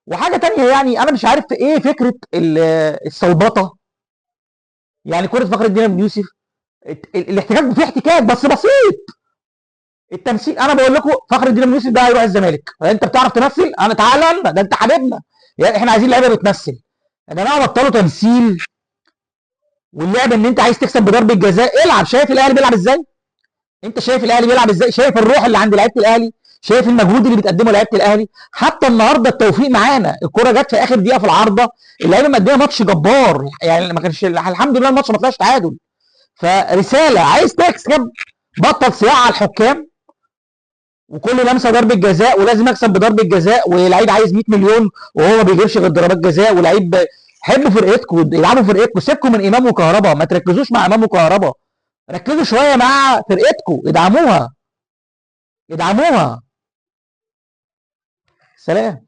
وحاجه تانية، يعني انا مش عارف ايه فكره السلبطه. يعني كره فخر الدين بن يوسف، الاحتكاك فيه احتكاك بس بسيط. التمثيل، انا بقول لكم فخر الدين بن يوسف ده هيروح الزمالك. انت بتعرف تمثل؟ انا تعالى لنا، ده انت حبيبنا. يعني احنا عايزين لعيبه بتمثل. يا جماعه بطلوا تمثيل. واللعب ان انت عايز تكسب بضربه جزاء، العب. شايف الاهلي بيلعب ازاي؟ انت شايف الاهلي بيلعب ازاي؟ شايف الروح اللي عند لعيبه الاهلي؟ شايف المجهود اللي بتقدمه لعيبه الاهلي؟ حتى النهارده التوفيق معانا، الكره جت في اخر دقيقه في العارضه. اللعيبه مقدمه ماتش جبار، يعني ما كانش الحمد لله الماتش ما طلعش تعادل. فرساله، عايز تكسب بطل صياعه على الحكام، وكل لمسه ضربه جزاء، ولازم اكسب بضربه جزاء، ولعيب عايز 100 مليون وهو ما بيجيبش غير ضربات جزاء، ولعيب. حبوا فرقتكم، العبوا فرقتكم، سيبكم من امام وكهربا، ما تركزوش مع امام وكهربا. ركزوا شويه مع فرقتكم، ادعموها. ادعموها. سلام.